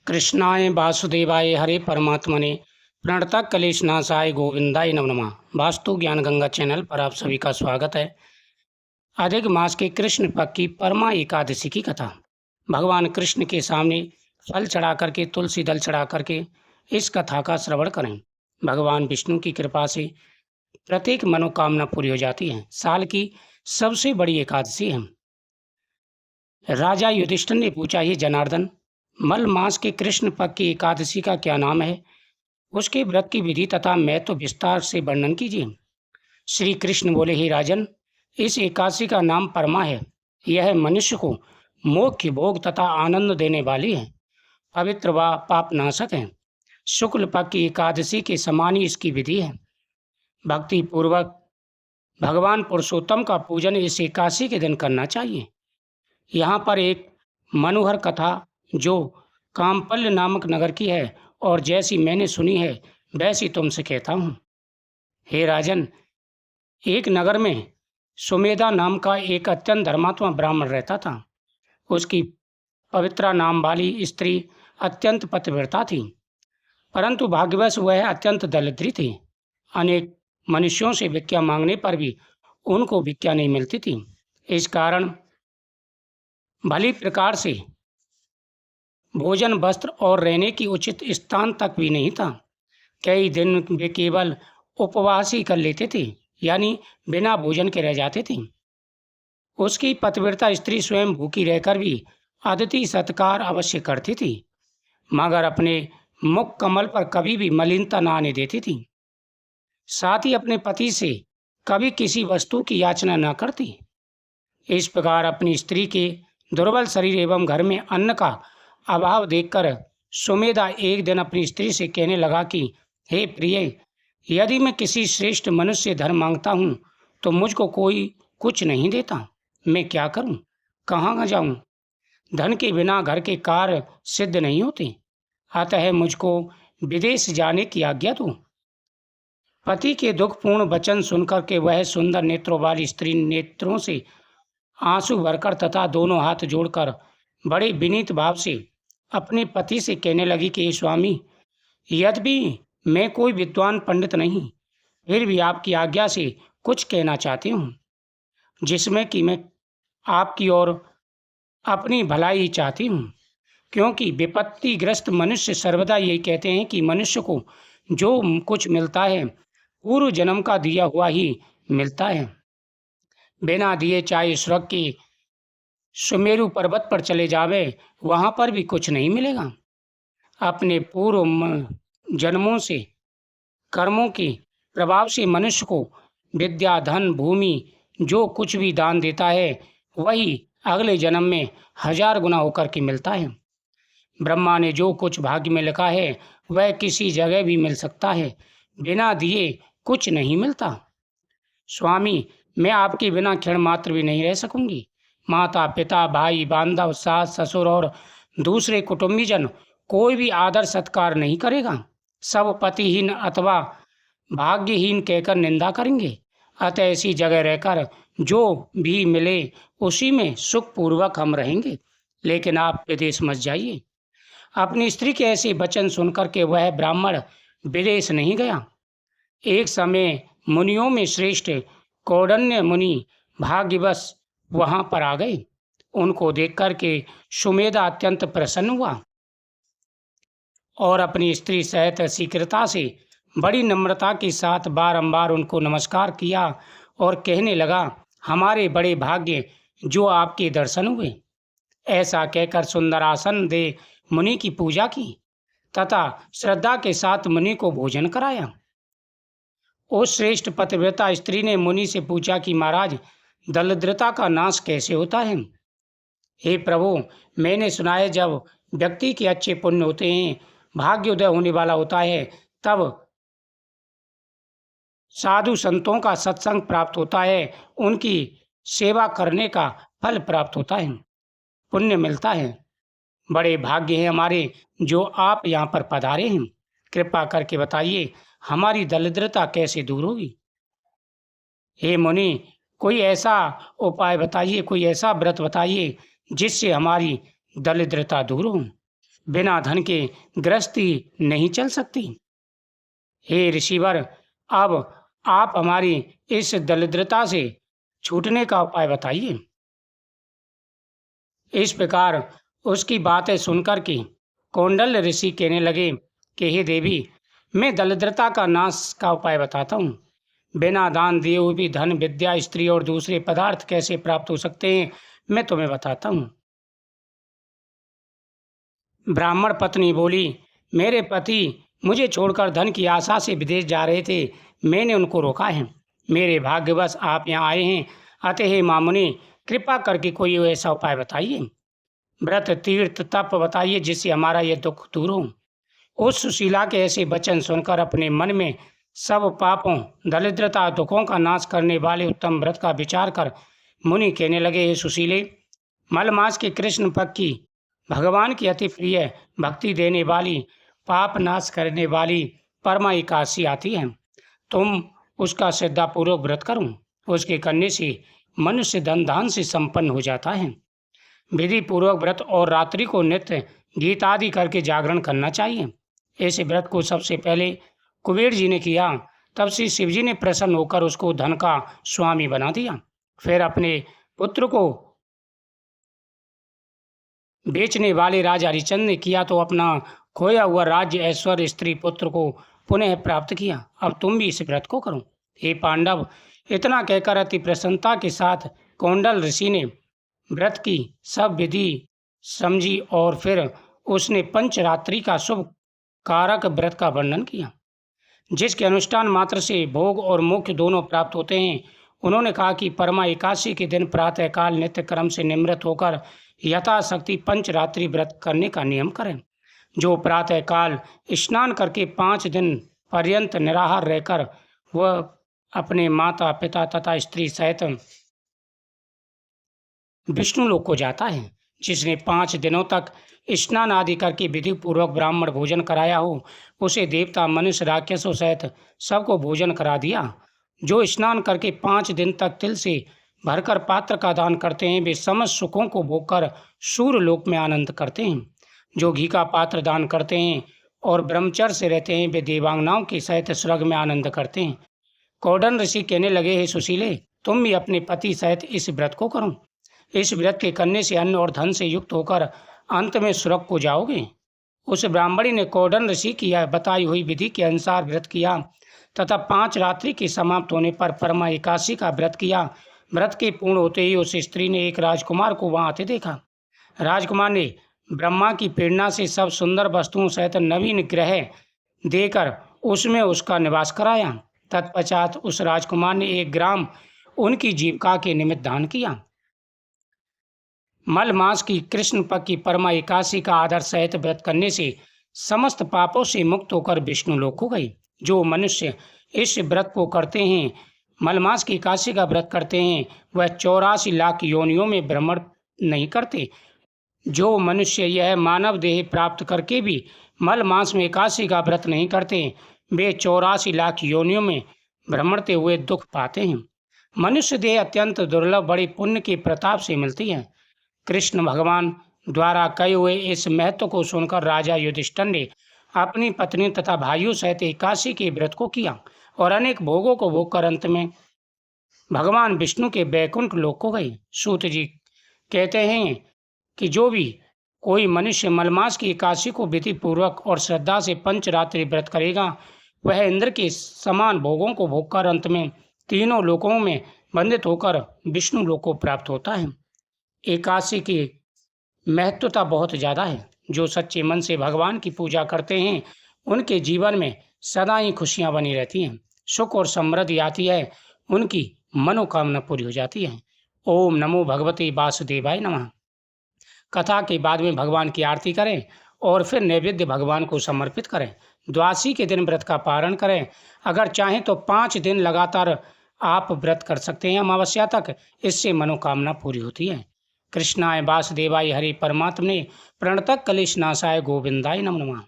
कृष्णाय वासुदेवाय हरे परमात्मने प्रणतः क्लेशनाशाय गोविंदाय नमो नमः। वास्तु ज्ञान गंगा चैनल पर आप सभी का स्वागत है। अधिक मास के कृष्ण पक्ष की परमा एकादशी की कथा। भगवान कृष्ण के सामने फल चढ़ा करके, तुलसी दल चढ़ा करके इस कथा का श्रवण करें। भगवान विष्णु की कृपा से प्रत्येक मनोकामना पूरी हो जाती है। साल की सबसे बड़ी एकादशी है। राजा युधिष्ठिर ने पूछा, ये जनार्दन, मल मास के कृष्ण पक्ष की एकादशी का क्या नाम है? उसके व्रत की विधि तथा महत्व विस्तार से वर्णन कीजिए। श्री कृष्ण बोले, हे राजन, इस एकादशी का नाम परमा है। यह मनुष्य को मोक्ष भोग तथा आनंद देने वाली है। पवित्र व पापनाशक है। शुक्ल पक्ष की एकादशी के समान ही इसकी विधि है। भक्ति पूर्वक भगवान पुरुषोत्तम का पूजन इस एकादशी के दिन करना चाहिए। यहाँ पर एक मनोहर कथा जो कामपल्य नामक नगर की है और जैसी मैंने सुनी है वैसी तुमसे कहता हूँ। हे राजन, एक नगर में सुमेधा नाम का एक अत्यंत धर्मात्मा ब्राह्मण रहता था। उसकी पवित्रा नाम वाली स्त्री अत्यंत पतिव्रता थी, परंतु भाग्यवश वह अत्यंत दरिद्री थी। अनेक मनुष्यों से भिक्षा मांगने पर भी उनको भिक्षा नहीं मिलती थी। इस कारण भली प्रकार से भोजन, वस्त्र और रहने की उचित स्थान तक भी नहीं था। कई दिन वे केवल उपवास ही कर लेते थे, यानी बिना भोजन के रह जाते थे। उसकी पतिव्रता स्त्री स्वयं भूखी रहकर भी अतिथि सत्कार अवश्य करती थी, मगर अपने मुख कमल पर कभी भी मलिनता न आने देती थी। साथ ही अपने पति से कभी किसी वस्तु की याचना न करती। इस प्रकार अपनी स्त्री के दुर्बल शरीर एवं घर में अन्न का अभाव देखकर सुमेधा एक दिन अपनी स्त्री से कहने लगा कि हे प्रिय, यदि मैं किसी श्रेष्ठ मनुष्य से धन मांगता हूँ तो मुझको कोई कुछ नहीं देता। मैं क्या करूँ, कहाँ जाऊँ? धन के बिना घर के कार्य सिद्ध नहीं होते, अतः मुझको विदेश जाने की आज्ञा दो। पति के दुखपूर्ण वचन सुनकर के वह सुंदर नेत्रों वाली स्त्री नेत्रों से आंसू भरकर तथा दोनों हाथ जोड़कर बड़े विनीत भाव से अपने पति से कहने लगी कि स्वामी, यद्यपि मैं कोई विद्वान पंडित नहीं, फिर भी आपकी आज्ञा से कुछ कहना चाहती हूँ, जिसमें कि मैं आपकी और अपनी भलाई ही चाहती हूँ। क्योंकि विपत्तिग्रस्त मनुष्य सर्वदा यही कहते हैं कि मनुष्य को जो कुछ मिलता है पूर्व जन्म का दिया हुआ ही मिलता है। बिना दिए चाहे स्वर्ग की सुमेरु पर्वत पर चले जावे, वहाँ पर भी कुछ नहीं मिलेगा। अपने पूर्व जन्मों से कर्मों के प्रभाव से मनुष्य को विद्या, धन, भूमि जो कुछ भी दान देता है वही अगले जन्म में 1000 गुना होकर के मिलता है। ब्रह्मा ने जो कुछ भाग्य में लिखा है वह किसी जगह भी मिल सकता है, बिना दिए कुछ नहीं मिलता। स्वामी, मैं आपके बिना क्षण मात्र भी नहीं रह सकूंगी। माता, पिता, भाई, बांधव, सास, ससुर और दूसरे कुटुंबीजन कोई भी आदर सत्कार नहीं करेगा। सब पतिहीन अथवा भाग्यहीन कहकर निंदा करेंगे। अतः ऐसी जगह रहकर जो भी मिले उसी में सुखपूर्वक हम रहेंगे, लेकिन आप विदेश मत जाइए। अपनी स्त्री के ऐसे वचन सुनकर के वह ब्राह्मण विदेश नहीं गया। एक समय मुनियों में श्रेष्ठ कौंडिन्य मुनि भाग्यवश वहां पर आ गए। उनको देखकर के सुमेधा अत्यंत प्रसन्न हुआ और अपनी स्त्री सहित शीघ्रता से बड़ी नम्रता के साथ बारंबार उनको नमस्कार किया और कहने लगा, हमारे बड़े भाग्य जो आपके दर्शन हुए। ऐसा कहकर सुंदर आसन दे मुनि की पूजा की तथा श्रद्धा के साथ मुनि को भोजन कराया। उस श्रेष्ठ पतिव्रता स्त्री ने मुनि से पूछा कि महाराज, दरिद्रता का नाश कैसे होता है? हे प्रभु, मैंने सुना है जब व्यक्ति के अच्छे पुण्य होते हैं, भाग्योदय होने वाला होता है, तब साधु संतों का सत्संग प्राप्त होता है, उनकी सेवा करने का फल प्राप्त होता है, पुण्य मिलता है। बड़े भाग्य हैं हमारे जो आप यहाँ पर पधारे हैं। कृपा करके बताइए, हमारी दरिद्रता कैसे दूर होगी? हे मुनि, कोई ऐसा उपाय बताइए, कोई ऐसा व्रत बताइए जिससे हमारी दरिद्रता दूर हो। बिना धन के गृहस्थी नहीं चल सकती। हे ऋषिवर, अब आप हमारी इस दरिद्रता से छूटने का उपाय बताइए। इस प्रकार उसकी बातें सुनकर के कौंडल ऋषि कहने लगे कि हे देवी, मैं दरिद्रता का नाश का उपाय बताता हूँ। बिना दान दिए हुए भी धन, विद्या, स्त्री और दूसरे पदार्थ कैसे प्राप्त हो सकते हैं, मैं तुम्हें बताता हूँ। ब्राह्मण पत्नी बोली, मेरे पति मुझे छोड़कर धन की आशा से विदेश जा रहे थे, मैंने उनको रोका है। मेरे भाग्यवश आप यहाँ आए हैं, अतः हे मामुनि, कृपा करके कोई ऐसा उपाय बताइए, व्रत, तीर्थ, तप बताइए जिससे हमारा यह दुख दूर हो। उस सुशीला के ऐसे वचन सुनकर अपने मन में सब पापों, दरिद्रता, दुखों का नाश करने वाले उत्तम व्रत का विचार कर मुनि कहने लगे, हे सुशीले, मलमास के कृष्ण पक्ष की, भगवान की अति प्रिय, भक्ति देने वाली, पाप नाश करने वाली परमा एकादशी आती है। तुम उसका श्रद्धापूर्वक व्रत करो। उसके करने से मनुष्य धन धान से संपन्न हो जाता है। विधि पूर्वक व्रत और रात्रि को नित्य गीत आदि करके जागरण करना चाहिए। ऐसे व्रत को सबसे पहले कुबेर जी ने किया, तब से शिव जी ने प्रसन्न होकर उसको धन का स्वामी बना दिया। फिर अपने पुत्र को बेचने वाले राजा हरिश्चंद्र ने किया तो अपना खोया हुआ राज्य, ऐश्वर्य, स्त्री, पुत्र को पुनः प्राप्त किया। अब तुम भी इस व्रत को करो। हे पांडव, इतना कहकर अति प्रसन्नता के साथ कौंडल ऋषि ने व्रत की सब विधि समझी और फिर उसने पंचरात्रि का शुभ कारक व्रत का वर्णन किया, जिसके अनुष्ठान मात्र से भोग और मोक्ष दोनों प्राप्त होते हैं। उन्होंने कहा कि परमा एकादशी के दिन प्रातःकाल नित्य क्रम से निवृत्त होकर यथाशक्ति पंचरात्रि व्रत करने का नियम करें। जो प्रातःकाल स्नान करके 5 दिन पर्यंत निराहार रहकर वह अपने माता पिता तथा स्त्री सहित विष्णु लोक को जाता है, जिसने 5 दिनों तक स्नान आदि करके विधि पूर्वक ब्राह्मण भोजन कराया हो, उसे देवता, मनुष्य, राक्षसों सहित सबको भोजन करा दिया। जो स्नान करके 5 दिन तक तिल से भरकर पात्र का दान करते हैं, वे समस्त सुखों को भोगकर सूर्य लोक में आनंद करते हैं। जो घी का पात्र दान करते हैं और ब्रह्मचर्य से रहते हैं, वे देवांगनाओं के सहित स्वर्ग में आनंद करते हैं। कौंडल ऋषि कहने लगे, हे सुशीले, तुम भी अपने पति सहित इस व्रत को करो। इस व्रत के करने से अन्न और धन से युक्त होकर अंत में स्वर्ग को जाओगे। उस ब्राह्मणी ने कौंडल ऋषि की बताई हुई विधि के अनुसार व्रत किया तथा 5 रात्रि के समाप्त होने पर परमा एकादशी का व्रत किया। व्रत के पूर्ण होते ही उस स्त्री ने एक राजकुमार को वहां आते देखा। राजकुमार ने ब्रह्मा की प्रेरणा से सब सुंदर वस्तुओं सहित नवीन ग्रह देकर उसमें उसका निवास कराया। तत्पश्चात उस राजकुमार ने 1 ग्राम उनकी जीविका के निमित्त दान किया। मल मास की कृष्ण पक्ष की परमा एकादशी का आदर सहित व्रत करने से समस्त पापों से मुक्त होकर विष्णु लोक को गई। जो मनुष्य इस व्रत को करते हैं, मलमास की एकादशी का व्रत करते हैं, वह 84 लाख योनियों में भ्रमण नहीं करते। जो मनुष्य यह मानव देह प्राप्त करके भी मल मास में एकादशी का व्रत नहीं करते, वे 84 लाख योनियों में भ्रमणते हुए दुख पाते हैं। मनुष्य देह अत्यंत दुर्लभ बड़ी पुण्य के प्रताप से मिलती है। कृष्ण भगवान द्वारा कहे हुए इस महत्व को सुनकर राजा युधिष्ठिर ने अपनी पत्नी तथा भाइयों सहित एकादशी के व्रत को किया और अनेक भोगों को भोग कर अंत में भगवान विष्णु के वैकुंठ लोक को गए। सूत जी कहते हैं कि जो भी कोई मनुष्य मलमास की एकादशी को विधि पूर्वक और श्रद्धा से पंचरात्रि व्रत करेगा, वह इंद्र के समान भोगों को भोग कर अंत में तीनों लोकों में बंधित होकर विष्णु लोक को प्राप्त होता है। एकादशी की महत्वता बहुत ज़्यादा है। जो सच्चे मन से भगवान की पूजा करते हैं, उनके जीवन में सदा ही खुशियाँ बनी रहती हैं, सुख और समृद्धि आती है, उनकी मनोकामना पूरी हो जाती है। ओम नमो भगवते वासुदेवाय नमः। कथा के बाद में भगवान की आरती करें और फिर नैवेद्य भगवान को समर्पित करें। द्वादशी के दिन व्रत का पारण करें। अगर चाहें तो 5 दिन लगातार आप व्रत कर सकते हैं अमावस्या तक, इससे मनोकामना पूरी होती है। कृष्णाय वासुदेवाय हरि परमात्मने प्रणतः क्लेशनाशाय गोविंदाय नमो नमः।